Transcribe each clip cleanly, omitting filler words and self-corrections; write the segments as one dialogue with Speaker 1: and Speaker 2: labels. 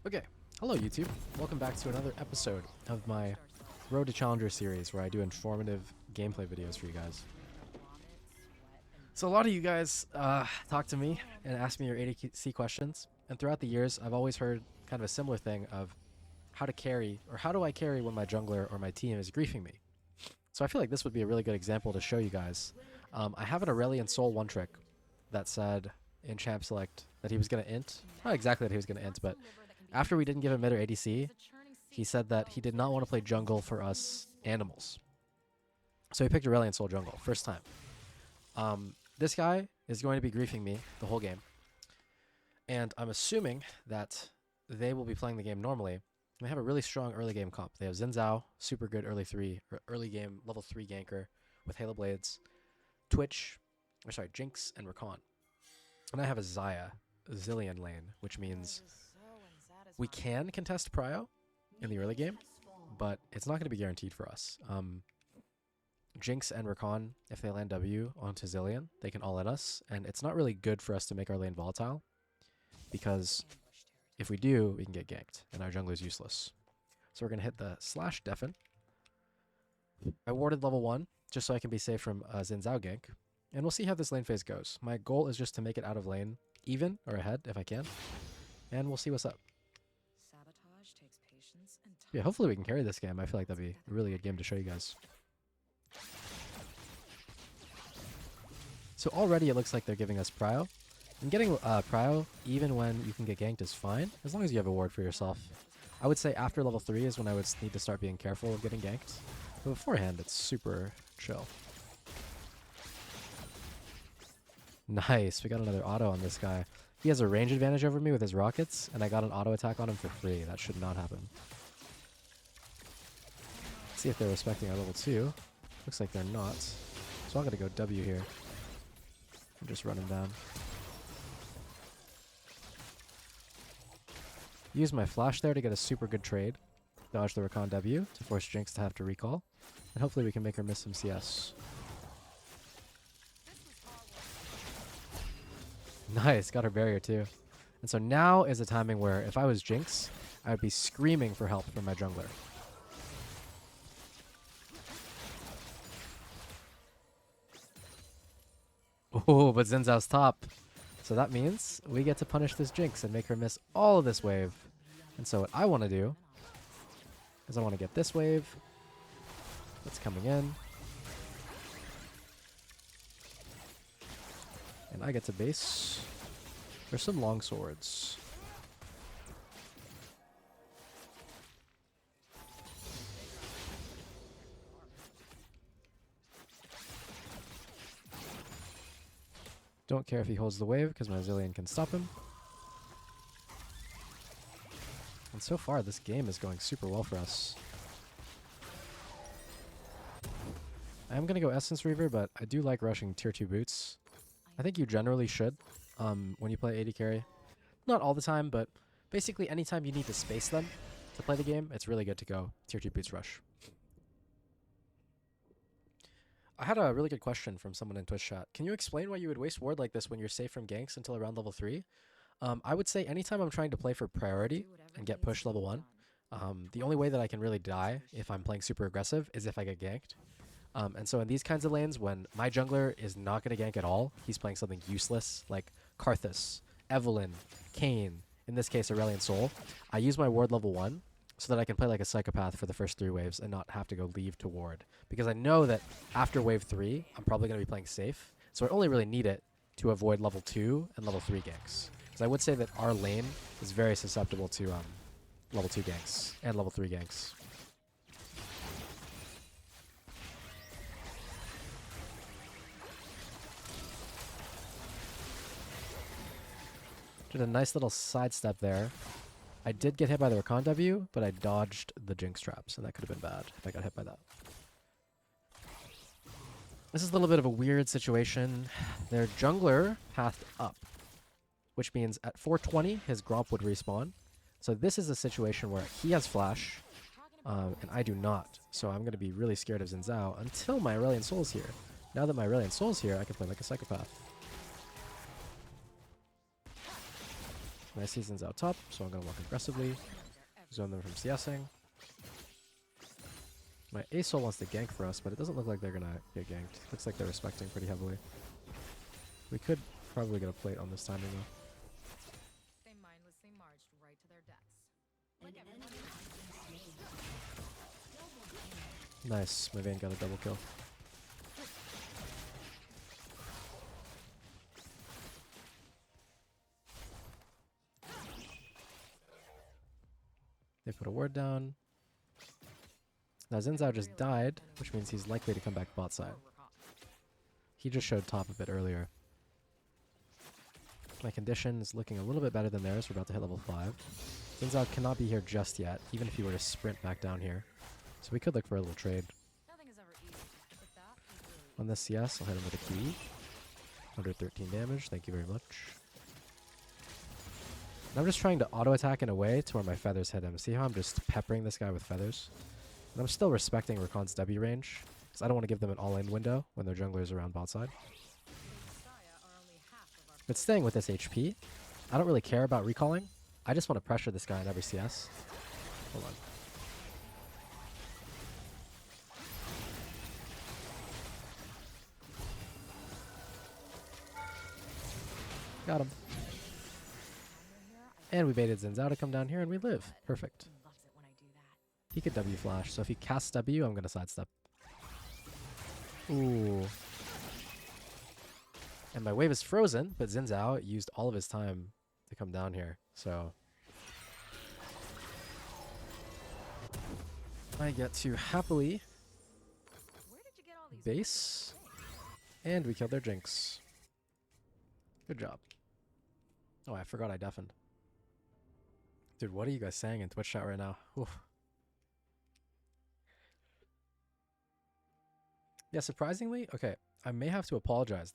Speaker 1: Okay, hello YouTube. Welcome back to another episode of my Road to Challenger series where I do informative gameplay videos for you guys. So a lot of you guys talk to me and ask me your ADC questions, and throughout the years I've always heard kind of a similar thing of how to carry, or how do I carry when my jungler or my team is griefing me. So I feel like this would be a really good example to show you guys. I have an Aurelion Soul one trick that said in Champ Select that he was going to int. Not exactly that he was going to int, but after we didn't give him mid or ADC, he said that he did not want to play jungle for us animals. So he picked Aurelion Soul jungle, first time. This guy is going to be griefing me the whole game. And I'm assuming that they will be playing the game normally. They have a really strong early game comp. They have Xin Zhao, super good early game level 3 ganker with Halo Blades, Jinx, and Rakan. And I have a Xayah, Zillion lane, which means we can contest Prio in the early game, but it's not going to be guaranteed for us. Jinx and Rakan, if they land W onto Zillion, they can all-in us, and it's not really good for us to make our lane volatile, because if we do, we can get ganked, and our jungler is useless. So we're going to hit the slash deafen. I warded level 1, just so I can be safe from Xin Zhao gank, and we'll see how this lane phase goes. My goal is just to make it out of lane even, or ahead, if I can, and we'll see what's up. Yeah, hopefully we can carry this game. I feel like that'd be a really good game to show you guys. So already it looks like they're giving us Prio. And getting Prio, even when you can get ganked, is fine, as long as you have a ward for yourself. I would say after level 3 is when I would need to start being careful of getting ganked. But beforehand, it's super chill. Nice, we got another auto on this guy. He has a range advantage over me with his rockets, and I got an auto attack on him for free. That should not happen. Let's see if they're respecting our level 2. Looks like they're not. So I'm going to go W here. And just run him down. Use my flash there to get a super good trade. Dodge the Rakan W to force Jinx to have to recall. And hopefully we can make her miss some CS. Nice, got her barrier too. And so now is a timing where if I was Jinx, I would be screaming for help from my jungler. Oh, but Xin Zhao's top. So that means we get to punish this Jinx and make her miss all of this wave. And so what I want to do is I want to get this wave that's coming in. And I get to base for some long swords. Don't care if he holds the wave because my Zillion can stop him. And so far this game is going super well for us. I am going to go Essence Reaver, but I do like rushing tier 2 boots. I think you generally should when you play AD carry. Not all the time, but basically anytime you need to space them to play the game, it's really good to go tier 2 boots rush. I had a really good question from someone in Twitch chat. Can you explain why you would waste ward like this when you're safe from ganks until around level 3? I would say anytime I'm trying to play for priority and get pushed level 1, the only way that I can really die if I'm playing super aggressive is if I get ganked. And so in these kinds of lanes, when my jungler is not going to gank at all, he's playing something useless like Karthus, Evelynn, Kayn, in this case Aurelion Soul, I use my ward level 1 so that I can play like a psychopath for the first 3 waves and not have to go leave to ward. Because I know that after wave 3, I'm probably going to be playing safe, so I only really need it to avoid level 2 and level 3 ganks. Because I would say that our lane is very susceptible to level 2 ganks and level 3 ganks. Did a nice little sidestep there. I did get hit by the Rakan W, but I dodged the Jinx traps, and that could have been bad if I got hit by that. This is a little bit of a weird situation. Their jungler pathed up, which means at 420, his Gromp would respawn. So this is a situation where he has flash, and I do not. So I'm going to be really scared of Xin Zhao until my Aurelion Soul's here. Now that my Aurelion Soul's here, I can play like a psychopath. My season's out top, so I'm going to walk aggressively. Zone them from CSing. My Asol wants to gank for us, but it doesn't look like they're going to get ganked. Looks like they're respecting pretty heavily. We could probably get a plate on this timing, though.
Speaker 2: They mindlessly marched right to their deaths.
Speaker 1: Nice. My Vayne got a double kill. They put a ward down. Now Xayah just died, which means he's likely to come back bot side. He just showed top a bit earlier. My condition is looking a little bit better than theirs. We're about to hit level 5. Xayah cannot be here just yet, even if he were to sprint back down here. So we could look for a little trade. On this CS, I'll hit him with a key. 113 damage, thank you very much. And I'm just trying to auto-attack in a way to where my feathers hit him. See how I'm just peppering this guy with feathers? And I'm still respecting Rakan's W range, because I don't want to give them an all-in window when their jungler's around bot side. But staying with this HP, I don't really care about recalling. I just want to pressure this guy in every CS. Hold on. Got him. And we baited Xayah to come down here and we live. Perfect. He could W flash, so if he casts W, I'm going to sidestep. Ooh. And my wave is frozen, but Xayah used all of his time to come down here, so I get to happily base, and we killed their Jinx. Good job. Oh, I forgot I deafened. Dude, what are you guys saying in Twitch chat right now? Oof. Yeah, surprisingly, okay, I may have to apologize.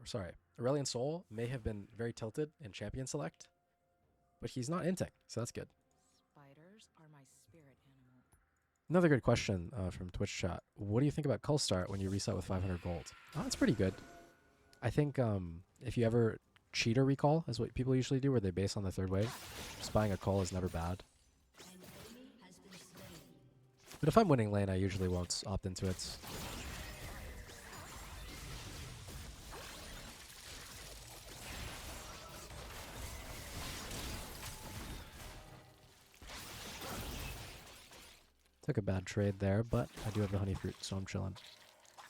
Speaker 1: Sorry, Aurelion Sol may have been very tilted in champion select, but he's not inting, so that's good.
Speaker 2: Spiders are my spirit animal.
Speaker 1: Another good question from Twitch chat. What do you think about Cull Start when you reset with 500 gold? Oh, it's pretty good. I think if you ever cheater recall, is what people usually do, where they base on the third wave, just buying a Cull is never bad. But if I'm winning lane, I usually won't opt into it. Took a bad trade there, but I do have the honey fruit, so I'm chilling.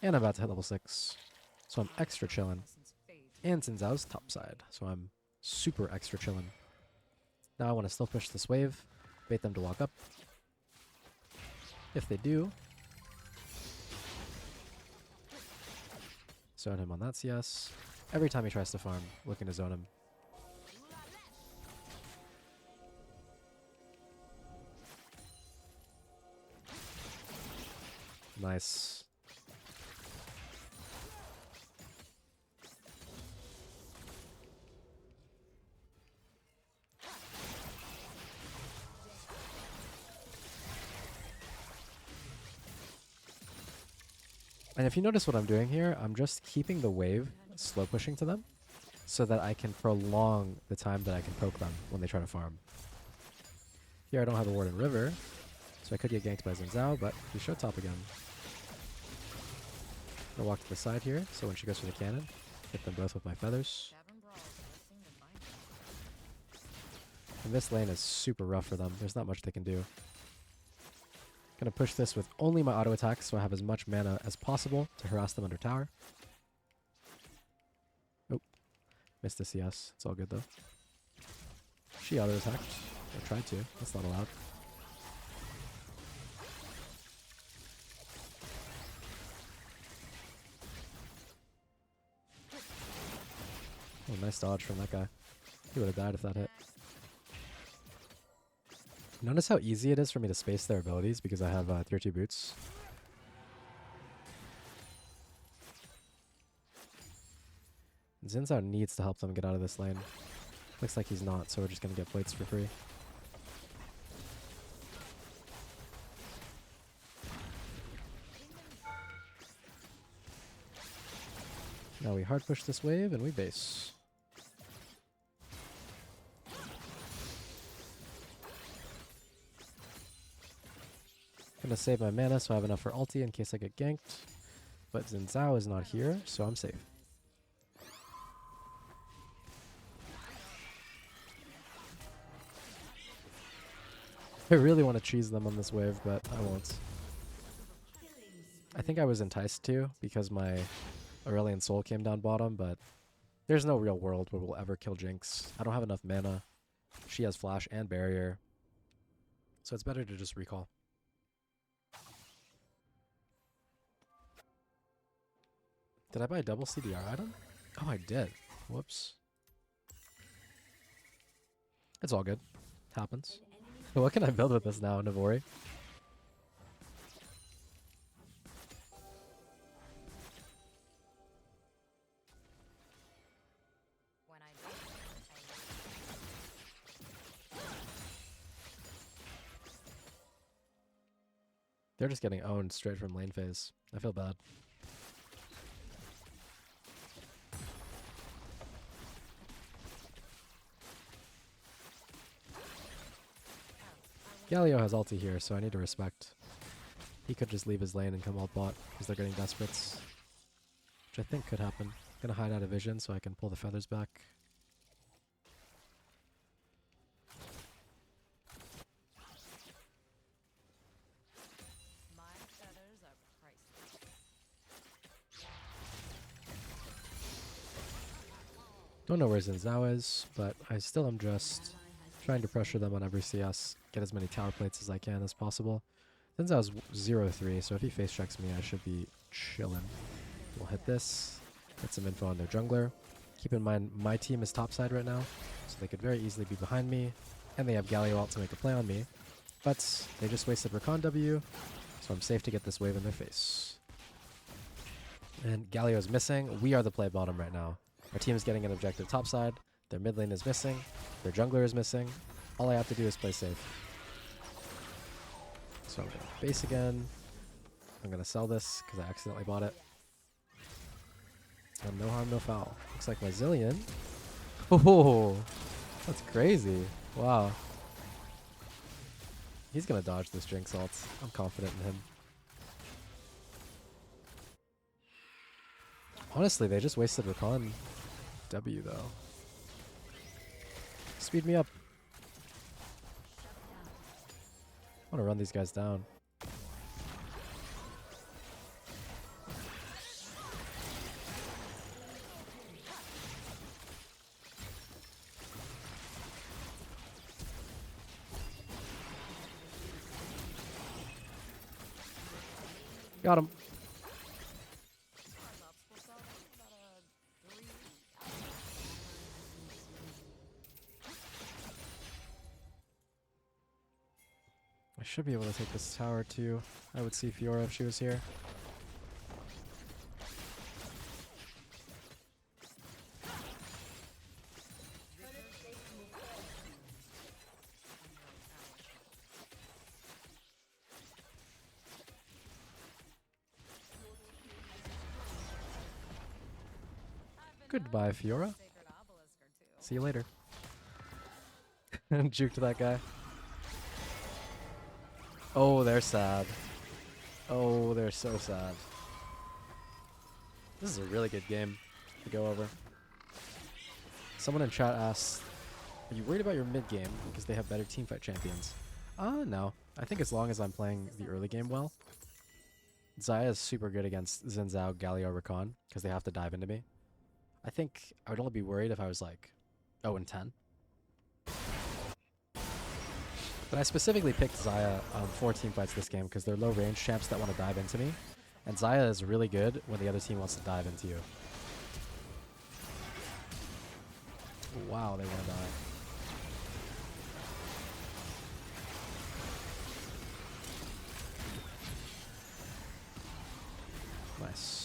Speaker 1: And I'm about to hit level 6, so I'm extra chilling. And Xayah's top side, so I'm super extra chilling. Now I want to still push this wave, bait them to walk up. If they do, zone him on that CS. Every time he tries to farm, looking to zone him. Nice. And if you notice what I'm doing here, I'm just keeping the wave slow pushing to them so that I can prolong the time that I can poke them when they try to farm. Here I don't have a ward in river, so I could get ganked by Xayah, but he showed top again. I'll walk to the side here, so when she goes for the cannon, hit them both with my feathers. And this lane is super rough for them. There's not much they can do. Gonna push this with only my auto attack, so I have as much mana as possible to harass them under tower. Oh, missed the CS. It's all good though. She auto attacked, or tried to. That's not allowed. Oh, nice dodge from that guy. He would have died if that hit. Notice how easy it is for me to space their abilities because I have tier 2 boots. Xayah needs to help them get out of this lane. Looks like he's not, so we're just going to get plates for free. Now we hard push this wave and we base. Gonna save my mana so I have enough for ulti in case I get ganked. But Xin Zhao is not here, so I'm safe. I really want to cheese them on this wave, but I won't. I think I was enticed to because my Aurelion Soul came down bottom, but there's no real world where we'll ever kill Jinx. I don't have enough mana. She has flash and barrier. So it's better to just recall. Did I buy a double CDR item? Oh, I did. Whoops. It's all good. Happens. What can I build with this now, Navori?
Speaker 2: When I do,
Speaker 1: They're just getting owned straight from lane phase. I feel bad. Galio has ulti here, so I need to respect. He could just leave his lane and come ult bot because they're getting desperates. Which I think could happen. Gonna hide out of vision so I can pull the feathers back.
Speaker 2: my feathers are priceless.
Speaker 1: Don't know where Xin Zhao is, but I still am just trying to pressure them on every CS. Get as many tower plates as I can as possible. Xin Zhao's 0-3, so if he face checks me, I should be chillin'. We'll hit this. Get some info on their jungler. Keep in mind, my team is topside right now, so they could very easily be behind me. And they have Galio ult to make a play on me. But they just wasted Recon W, so I'm safe to get this wave in their face. And Galio is missing. We are the play bottom right now. Our team is getting an objective topside. Their mid lane is missing. Their jungler is missing. All I have to do is play safe. So I'm going to base again. I'm going to sell this because I accidentally bought it. And no harm, no foul. Looks like my Zillion. Oh, that's crazy. Wow. He's going to dodge this Jinx ult. I'm confident in him. Honestly, they just wasted Recon W though. Speed me up. I want to run these guys down. Got him. I should be able to take this tower too. I would see Fiora if she was here. Goodbye, Fiora. See you later. Juked that guy. Oh, they're sad. Oh, they're so sad. This is a really good game to go over. Someone in chat asked, are you worried about your mid game because they have better teamfight champions? No. I think as long as I'm playing the early game well. Xayah is super good against Xin Zhao, Galio, Rakan because they have to dive into me. I think I would only be worried if I was like 0-10. But I specifically picked Xayah for teamfights this game because they're low range champs that want to dive into me. And Xayah is really good when the other team wants to dive into you. Wow, they want to die. Nice.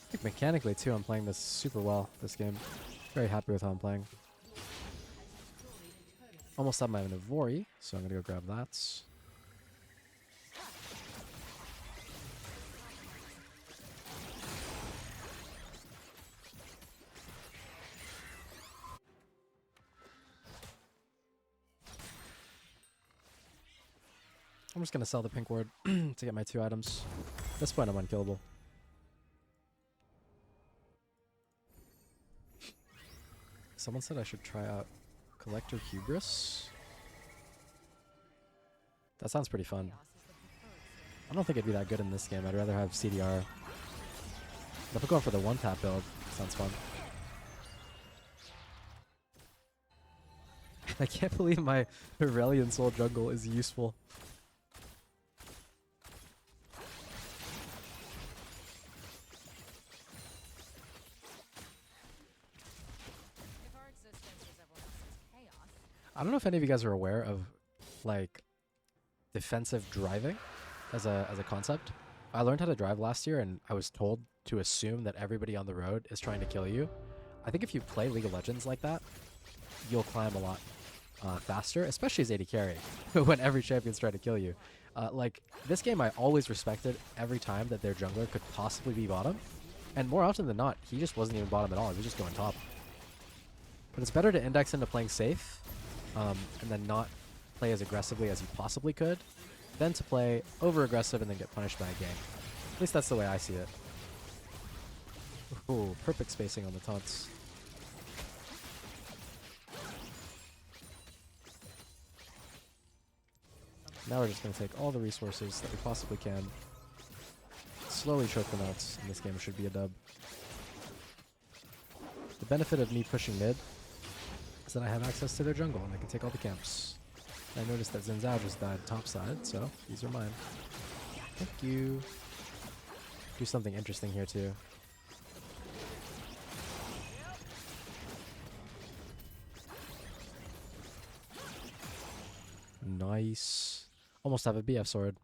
Speaker 1: I think mechanically too, I'm playing this super well this game. Very happy with how I'm playing. Almost have my Navori, so I'm gonna go grab that. I'm just gonna sell the pink ward to get my 2 items. At this point, I'm unkillable. Someone said I should try out Collector Hubris. That sounds pretty fun. I don't think it'd be that good in this game. I'd rather have CDR. But if we're going for the 1-tap build, sounds fun. I can't believe my Aurelion Soul jungle is useful.
Speaker 2: If our existence was everyone else's chaos,
Speaker 1: I don't know if any of you guys are aware of, like, defensive driving as a concept. I learned how to drive last year, and I was told to assume that everybody on the road is trying to kill you. I think if you play League of Legends like that, you'll climb a lot faster, especially as AD carry, when every champion's trying to kill you. Like, this game I always respected every time that their jungler could possibly be bottom, and more often than not, he just wasn't even bottom at all, he was just going top. But it's better to index into playing safe, and then not play as aggressively as you possibly could, than to play over-aggressive and then get punished by a gank. At least that's the way I see it. Ooh, perfect spacing on the taunts. Now we're just going to take all the resources that we possibly can. Slowly choke them out, and this game should be a dub. The benefit of me pushing mid is that I have access to their jungle, and I can take all the camps. I noticed that Xayah just died topside, so these are mine. Thank you. Do something interesting here, too. Nice. Almost have a BF sword.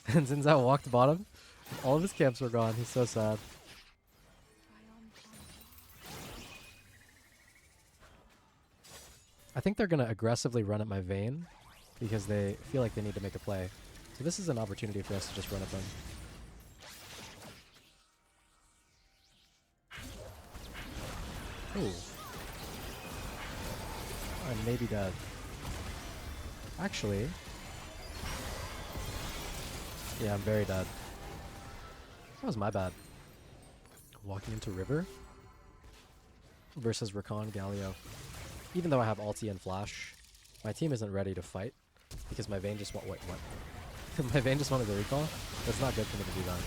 Speaker 1: And Xayah walked bottom. All of his camps were gone. He's so sad. I think they're going to aggressively run at my Vayne because they feel like they need to make a play. So this is an opportunity for us to just run at them. Ooh. I may be dead. Actually. Yeah, I'm very dead. That was my bad. Walking into river versus Rakan Galio. Even though I have ulti and flash, my team isn't ready to fight because my Vayne just want what? My Vayne just wanted the recall. That's not good for me to do that.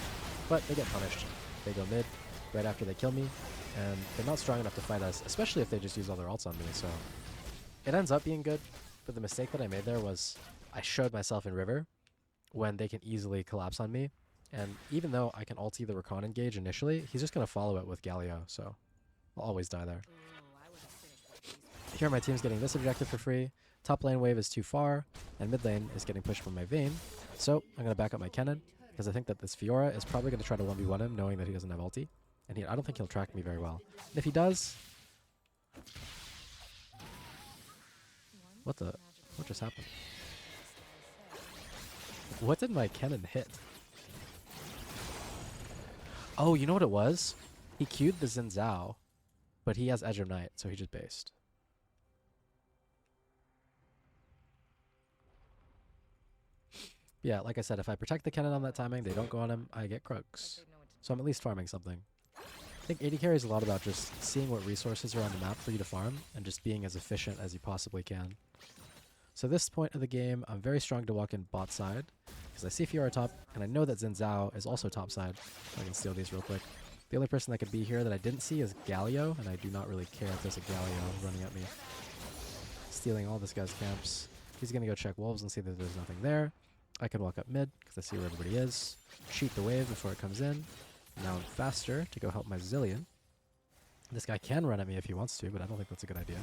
Speaker 1: But they get punished. They go mid right after they kill me, and they're not strong enough to fight us, especially if they just use all their ults on me. So it ends up being good, but the mistake that I made there was I showed myself in river when they can easily collapse on me, and even though I can ulti the Rakan engage initially, he's just going to follow it with Galio, so I'll always die there. Here my team's getting this objective for free. Top lane wave is too far, and mid lane is getting pushed from my Vayne. So I'm going to back up my Kennen, because I think that this Fiora is probably going to try to 1v1 him, knowing that he doesn't have ulti. And I don't think he'll track me very well. And if he does... What just happened? What did my Kennen hit? Oh, you know what it was? He queued the Xayah, but he has Edge of Night, so he just based. Yeah, like I said, if I protect the Kennen on that timing, they don't go on him, I get Krugs. So I'm at least farming something. I think AD carry is a lot about just seeing what resources are on the map for you to farm, and just being as efficient as you possibly can. So this point of the game, I'm very strong to walk in bot side, because I see Fiora top, and I know that Xayah is also top side. I can steal these real quick. The only person that could be here that I didn't see is Galio, and I do not really care if there's a Galio running at me. Stealing all this guy's camps. He's going to go check wolves and see that there's nothing there. I can walk up mid, because I see where everybody is. Cheat the wave before it comes in. Now I'm faster to go help my Zilean. This guy can run at me if he wants to, but I don't think that's a good idea.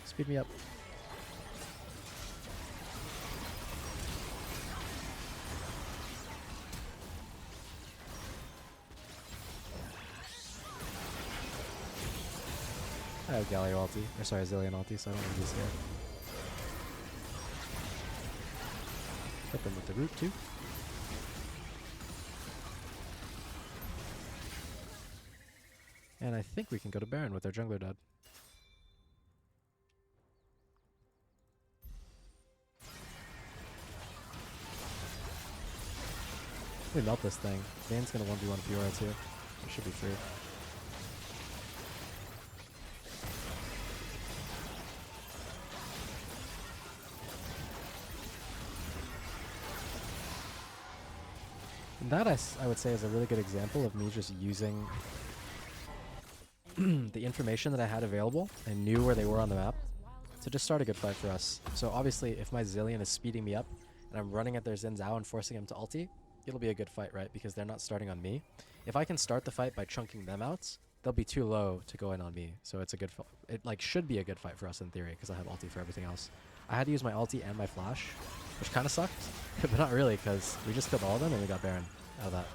Speaker 1: Speed me up. I have Galio ulti, or sorry, Zillion ulti, so I don't need to be scared. Hit them with the root too. And I think we can go to Baron with our jungler dead. We melt this thing. Vane's gonna 1v1 Fiora too. It should be free. And that I would say is a really good example of me just using the information that I had available and knew where they were on the map to just start a good fight for us. So obviously if my Zillion is speeding me up and I'm running at their Xin Zhao and forcing him to ulti, it'll be a good fight, right? Because they're not starting on me. If I can start the fight by chunking them out, they'll be too low to go in on me. So it's a good it like should be a good fight for us in theory because I have ulti for everything else. I had to use my ulti and my flash, which kind of sucked, but not really because we just killed all of them and we got Baron out of that.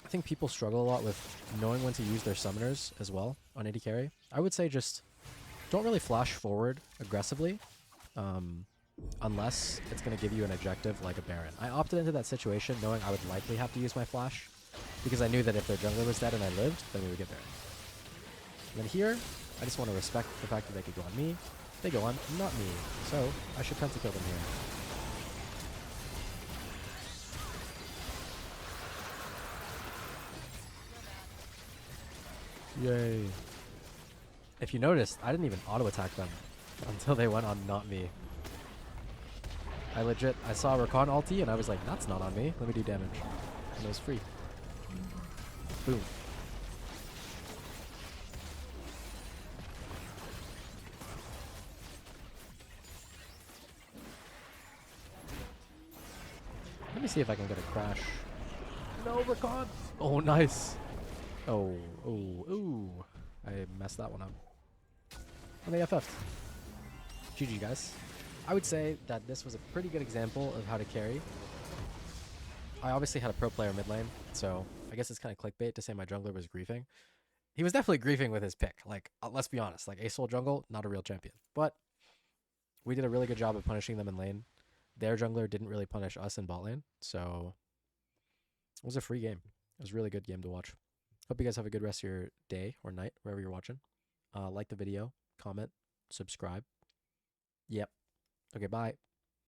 Speaker 1: I think people struggle a lot with knowing when to use their summoners as well on AD carry. I would say just don't really flash forward aggressively unless it's going to give you an objective like a Baron. I opted into that situation knowing I would likely have to use my flash because I knew that if their jungler was dead and I lived, then we would get Baron. And then here, I just want to respect the fact that they could go on me. They go on not me, so I should pentakill them here. Yay. If you noticed, I didn't even auto-attack them until they went on not me. I saw Rakan ulti and I was like, that's not on me. Let me do damage. And it was free. Boom. Let me see if I can get a crash. No, Rakan! Oh, nice. Oh, I messed that one up. And they FF'd. GG, guys. I would say that this was a pretty good example of how to carry. I obviously had a pro player mid lane, so I guess it's kind of clickbait to say my jungler was griefing. He was definitely griefing with his pick. Like, let's be honest, like Ace Soul jungle, not a real champion. But we did a really good job of punishing them in lane. Their jungler didn't really punish us in bot lane, so it was a free game. It was a really good game to watch. Hope you guys have a good rest of your day or night, wherever you're watching. Like the video, comment, subscribe. Yep. Okay, bye.